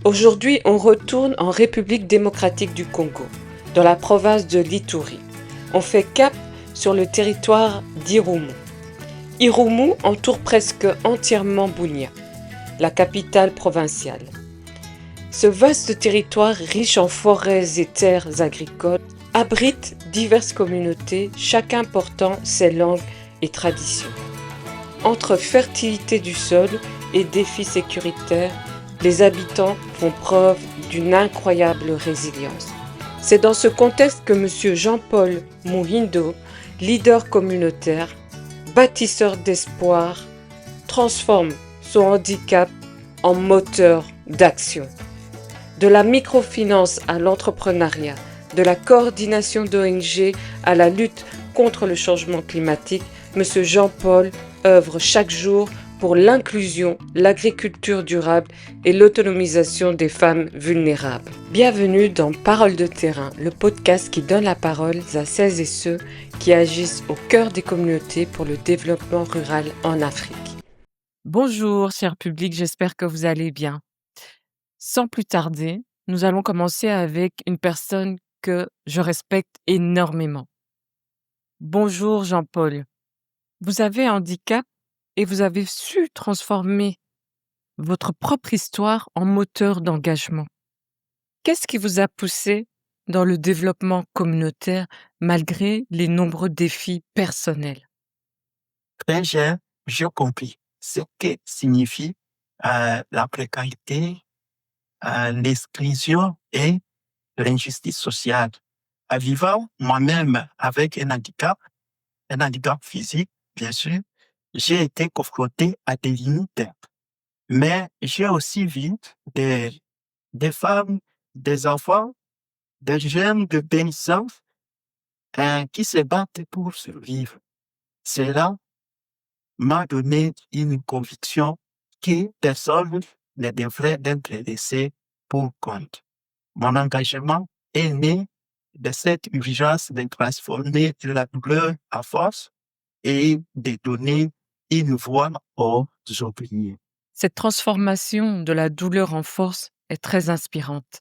Aujourd'hui, on retourne en République démocratique du Congo, dans la province de l'Ituri. On fait cap sur le territoire d'Irumu. Irumu entoure presque entièrement Bunia, la capitale provinciale. Ce vaste territoire riche en forêts et terres agricoles abrite diverses communautés, chacun portant ses langues et traditions. Entre fertilité du sol et défis sécuritaires, les habitants font preuve d'une incroyable résilience. C'est dans ce contexte que M. Jean-Paul Muhindo, leader communautaire, bâtisseur d'espoir, transforme son handicap en moteur d'action. De la microfinance à l'entrepreneuriat, de la coordination d'ONG à la lutte contre le changement climatique, M. Jean-Paul œuvre chaque jour pour l'inclusion, l'agriculture durable et l'autonomisation des femmes vulnérables. Bienvenue dans Parole de terrain, le podcast qui donne la parole à celles et ceux qui agissent au cœur des communautés pour le développement rural en Afrique. Bonjour, cher public, j'espère que vous allez bien. Sans plus tarder, nous allons commencer avec une personne que je respecte énormément. Bonjour, Jean-Paul. Vous avez un handicap et vous avez su transformer votre propre histoire en moteur d'engagement. Qu'est-ce qui vous a poussé dans le développement communautaire malgré les nombreux défis personnels? Très bien, j'ai compris ce que signifie la précarité, l'exclusion et l'injustice sociale. En vivant moi-même avec un handicap physique, bien sûr, j'ai été confronté à des limites, mais j'ai aussi vu des femmes, des enfants, des jeunes de paysans qui se battent pour survivre. Cela m'a donné une conviction que personne ne devrait être laissé pour compte. Mon engagement est né de cette urgence de transformer la douleur en force et de donner une voix aux oubliés. Cette transformation de la douleur en force est très inspirante.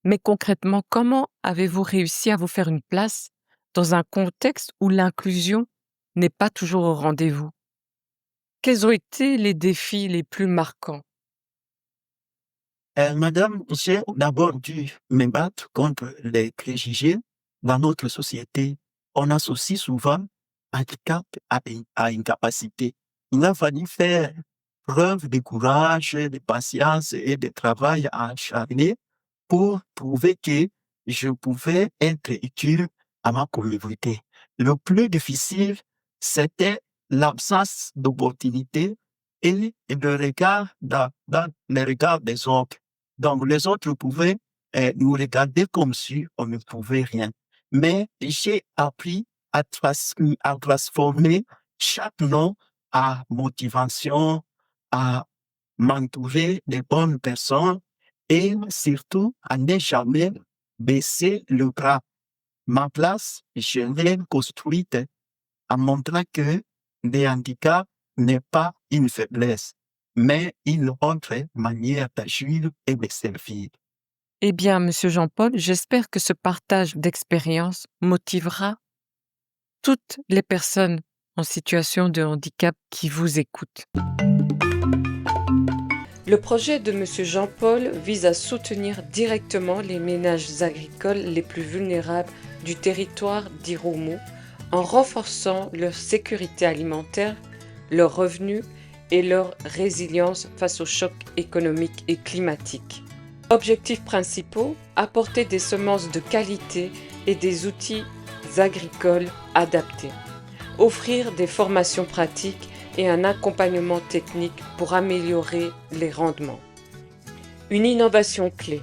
Mais concrètement, comment avez-vous réussi à vous faire une place dans un contexte où l'inclusion n'est pas toujours au rendez-vous? Quels ont été les défis les plus marquants? Madame, j'ai d'abord dû me battre contre les préjugés. Dans notre société, on associe souvent handicap à incapacité. Il a fallu faire preuve de courage, de patience et de travail acharné pour prouver que je pouvais être utile à ma communauté. Le plus difficile, c'était l'absence d'opportunité et le regard dans les regards des autres. Donc, les autres pouvaient nous regarder comme si on ne pouvait rien. Mais j'ai appris à transformer chaque nom à motivation, à m'entourer des bonnes personnes et surtout à ne jamais baisser le bras. Ma place, je l'ai construite en montrant que le handicap n'est pas une faiblesse, mais une autre manière d'agir et de servir. Eh bien, Monsieur Jean-Paul, j'espère que ce partage d'expérience motivera toutes les personnes en situation de handicap qui vous écoutent. Le projet de M. Jean-Paul vise à soutenir directement les ménages agricoles les plus vulnérables du territoire d'Irumu en renforçant leur sécurité alimentaire, leurs revenus et leur résilience face aux chocs économiques et climatiques. Objectifs principaux, apporter des semences de qualité et des outils agricoles adaptés. Offrir des formations pratiques et un accompagnement technique pour améliorer les rendements. Une innovation clé.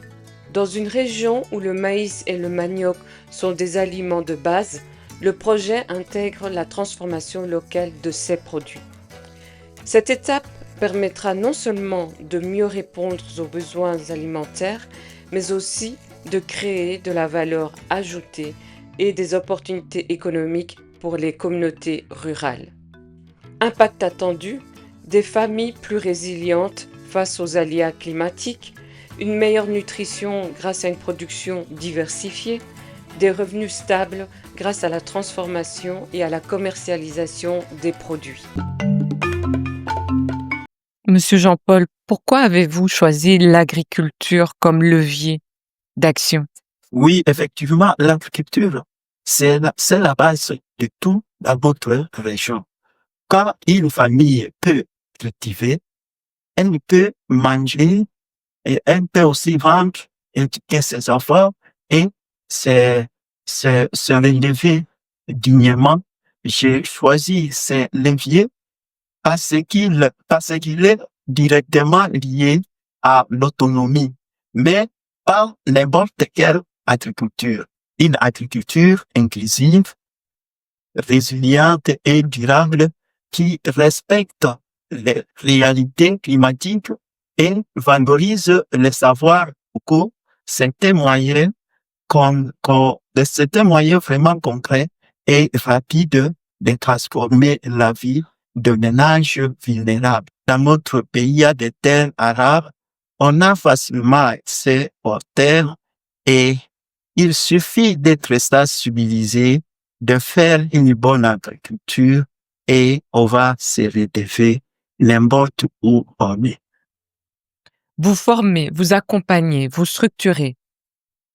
Dans une région où le maïs et le manioc sont des aliments de base, le projet intègre la transformation locale de ces produits. Cette étape permettra non seulement de mieux répondre aux besoins alimentaires, mais aussi de créer de la valeur ajoutée et des opportunités économiques pour les communautés rurales. Impact attendu, des familles plus résilientes face aux aléas climatiques, une meilleure nutrition grâce à une production diversifiée, des revenus stables grâce à la transformation et à la commercialisation des produits. Monsieur Jean-Paul, pourquoi avez-vous choisi l'agriculture comme levier d'action? Oui, effectivement, l'agriculture, c'est la base de tout dans votre région. Quand une famille peut cultiver, elle peut manger et elle peut aussi vendre, éduquer ses enfants et se, se relever dignement. J'ai choisi ces leviers parce qu'il est directement lié à l'autonomie, mais pas n'importe quelle agriculture. Une agriculture inclusive, résiliente et durable qui respecte les réalités climatiques et valorise les savoirs locaux. C'était moyen c'était moyen vraiment concret et rapide de transformer la vie de ménages vulnérables. Dans notre pays, il y a des terres arables. On a facilement accès aux terres et il suffit d'être sensibilisé, de faire une bonne agriculture et on va se relever n'importe où on est. Vous formez, vous accompagnez, vous structurez.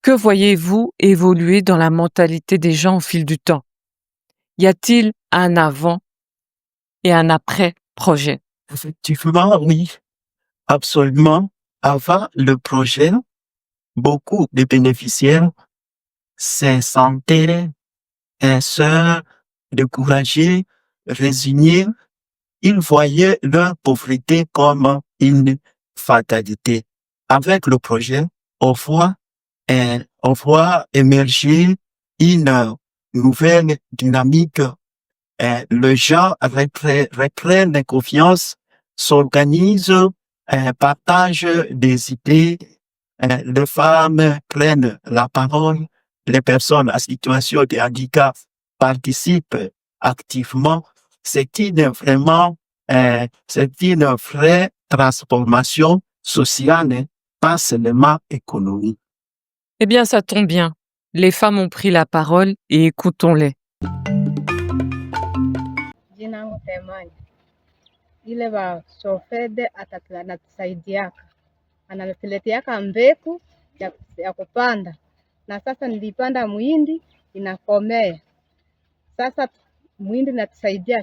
Que voyez-vous évoluer dans la mentalité des gens au fil du temps? Y a-t-il un avant et un après projet? Effectivement, oui, absolument. Avant le projet, beaucoup de bénéficiaires se sentaient seuls, découragés, résignés. Ils voyaient leur pauvreté comme une fatalité. Avec le projet, on voit émerger une nouvelle dynamique. Les gens reprennent confiance, s'organisent, partagent des idées. Les femmes prennent la parole. Les personnes en situation de handicap participent activement. C'est une vraie transformation sociale, hein, pas seulement économique. Eh bien, ça tombe bien. Les femmes ont pris la parole et écoutons-les. Jina langu Temani. Ile wa Sofede anatusaidiaka, anatuleteaka mbegu ya kupanda, na sasa nilipanda muhindi inakomea. Sasa muhindi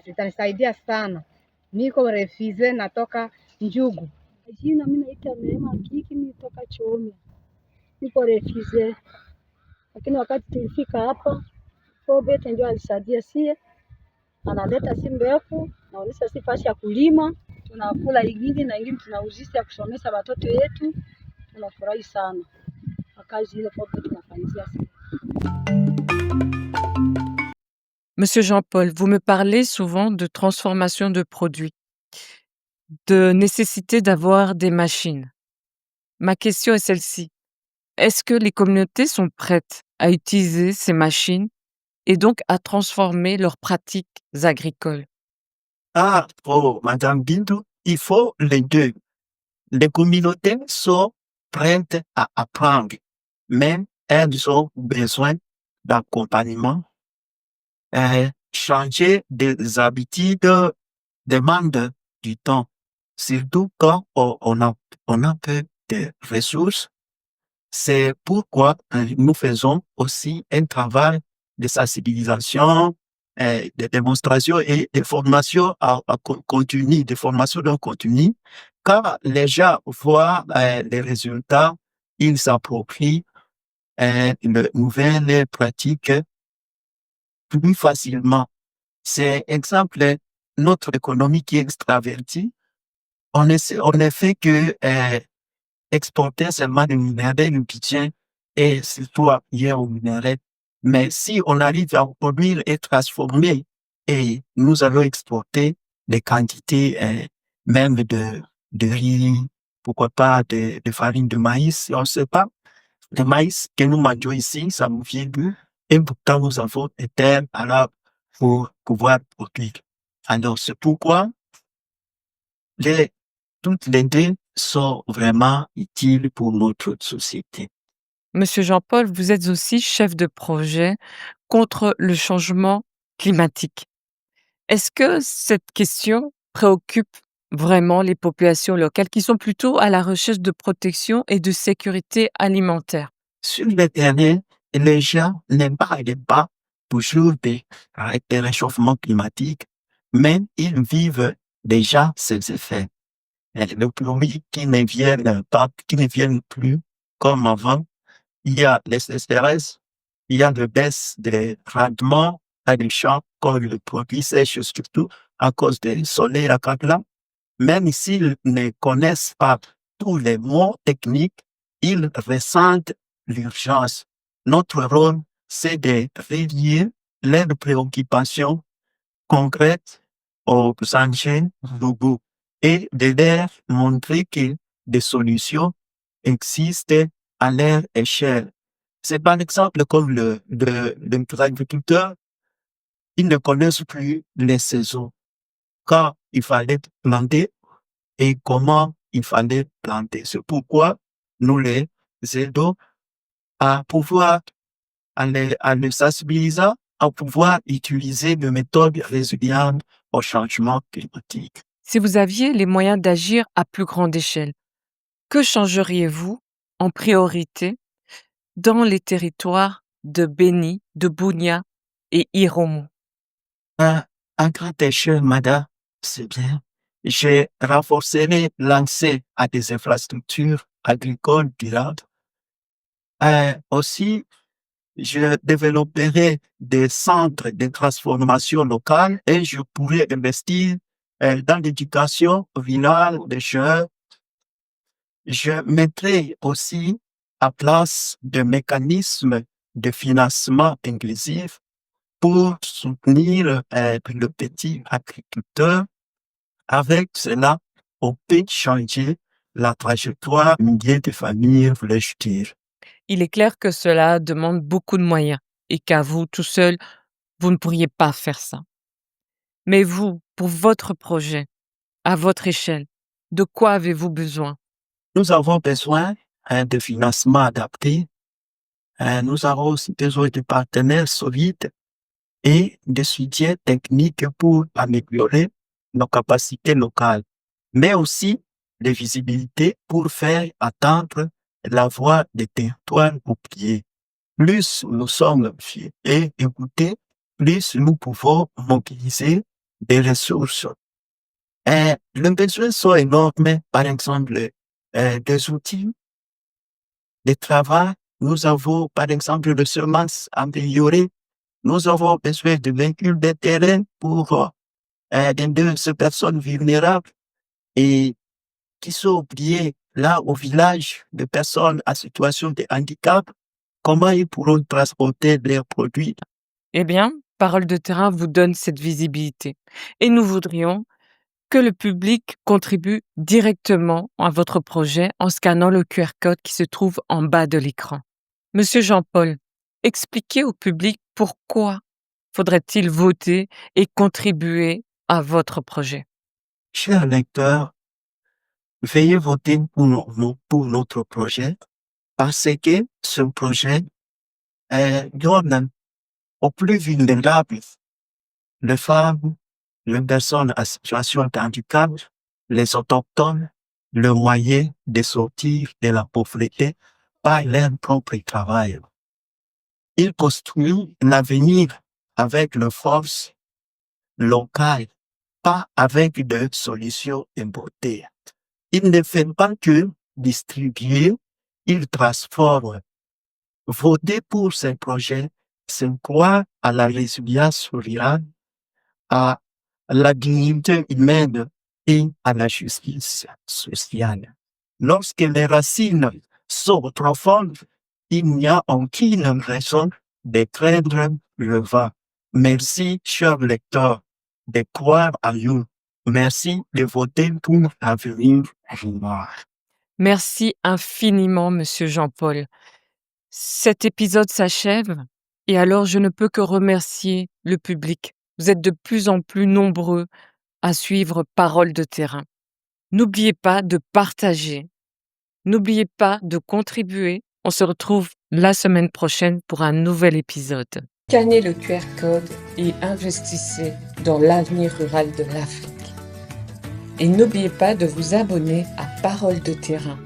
itanisaidia sana. Niko refize natoka Njugu. Jina mimi naitwa Neema Kiki, nitoka Chomi. Niko refize. Lakini wakati tulifika hapa, Fobet ndio alisaidia sie. Analeta si mbegu, naonesha si fasi ya kulima, tunakula ingine na ingine tunauzisha ya kusomesha watoto yetu. Tunafurahi sana. Kazi ile Fobet tunafanyia sisi. Monsieur Jean-Paul, vous me parlez souvent de transformation de produits, de nécessité d'avoir des machines. Ma question est celle-ci. Est-ce que les communautés sont prêtes à utiliser ces machines et donc à transformer leurs pratiques agricoles? Ah, oh, Madame Bintou, il faut les deux. Les communautés sont prêtes à apprendre, mais elles ont besoin d'accompagnement. Changer des habitudes demande du temps, surtout quand on a peu de ressources. C'est pourquoi nous faisons aussi un travail de sensibilisation, de démonstration et de formation continu, de formation d'un continu. Quand les gens voient les résultats, ils s'approprient une nouvelle pratique plus facilement. C'est exemple notre économie qui est extravertie. On ne fait que exporter seulement le minerai, le quotidien et surtout appuyer au minerai. Mais si on arrive à produire et transformer, et nous allons exporter des quantités même de riz, pourquoi pas de farine de maïs, on ne sait pas. Le maïs que nous mangeons ici, ça nous vient d'où? Et pourtant nous avons des terres arables pour pouvoir produire. Alors c'est pourquoi les Toutes les deux sont vraiment utiles pour notre société. Monsieur Jean-Paul, vous êtes aussi chef de projet contre le changement climatique. Est-ce que cette question préoccupe vraiment les populations locales qui sont plutôt à la recherche de protection et de sécurité alimentaire? Sur le terrain, les gens n'aiment pas les débat toujours des réchauffements climatiques, mais ils vivent déjà ces effets. Et le pluie qui ne viennent plus comme avant. Il y a les sécheresses, il y a le baisse des rendements à des champs comme le produit sèche, surtout à cause des soleils accablants. Même s'ils ne connaissent pas tous les mots techniques, ils ressentent l'urgence. Notre rôle, c'est de relier leurs préoccupations concrètes aux enjeux globaux et de leur montrer que des solutions existent à leur échelle. C'est par exemple comme l'agriculteur, ils ne connaissent plus les saisons, quand il fallait planter et comment il fallait planter. C'est pourquoi nous les aidons à pouvoir, en les sensibilisant, à pouvoir utiliser des méthodes résilientes au changement climatique. Si vous aviez les moyens d'agir à plus grande échelle, que changeriez-vous en priorité dans les territoires de Beni, de Bunia et Irumu? À grande échelle, madame, c'est bien. Je renforcerai l'accès à des infrastructures agricoles durables. Aussi, je développerai des centres de transformation locale et je pourrais investir dans l'éducation au village des jeunes. Je mettrai aussi en place des mécanismes de financement inclusif pour soutenir le petit agriculteur. Avec cela, on peut changer la trajectoire milliers de familles, voulais-je dire. Il est clair que cela demande beaucoup de moyens et qu'à vous, tout seul, vous ne pourriez pas faire ça. Mais vous, pour votre projet, à votre échelle, de quoi avez-vous besoin? Nous avons besoin de financement adapté. Nous avons aussi besoin de partenaires solides et de soutien technique pour améliorer nos capacités locales, mais aussi de visibilité pour faire attendre la voix des territoires oubliés. Plus nous sommes fiers et écoutés, plus nous pouvons mobiliser des ressources. Les besoins sont énormes, par exemple, des outils de travail. Nous avons, par exemple, des semences améliorées. Nous avons besoin de véhicules de terrain pour aider ces personnes vulnérables et qui sont oubliées là au village de personnes en situation de handicap. Comment ils pourront transporter leurs produits? Eh bien, Parole de terrain vous donne cette visibilité. Et nous voudrions que le public contribue directement à votre projet en scannant le QR code qui se trouve en bas de l'écran. Monsieur Jean-Paul, expliquez au public pourquoi faudrait-il voter et contribuer à votre projet. Chers lecteurs, veuillez voter pour notre projet parce que ce projet donne aux plus vulnérables, les femmes, les personnes en situation de handicap, les autochtones, le moyen de sortir de la pauvreté par leur propre travail. Ils construisent l'avenir avec leurs forces locales, pas avec des solutions importées. Ils ne font pas que distribuer, ils transforment. Voter pour ces projets, c'est croire à la résilience rurale, à la dignité humaine et à la justice sociale. Lorsque les racines sont profondes, il n'y a aucune raison de craindre le vent. Merci, chers lecteurs, de croire à nous. Merci de voter pour l'avenir noir. Merci infiniment, Monsieur Jean-Paul. Cet épisode s'achève et alors je ne peux que remercier le public. Vous êtes de plus en plus nombreux à suivre Parole de terrain. N'oubliez pas de partager. N'oubliez pas de contribuer. On se retrouve la semaine prochaine pour un nouvel épisode. Scannez le QR code et investissez dans l'avenir rural de l'Afrique. Et n'oubliez pas de vous abonner à Parole de terrain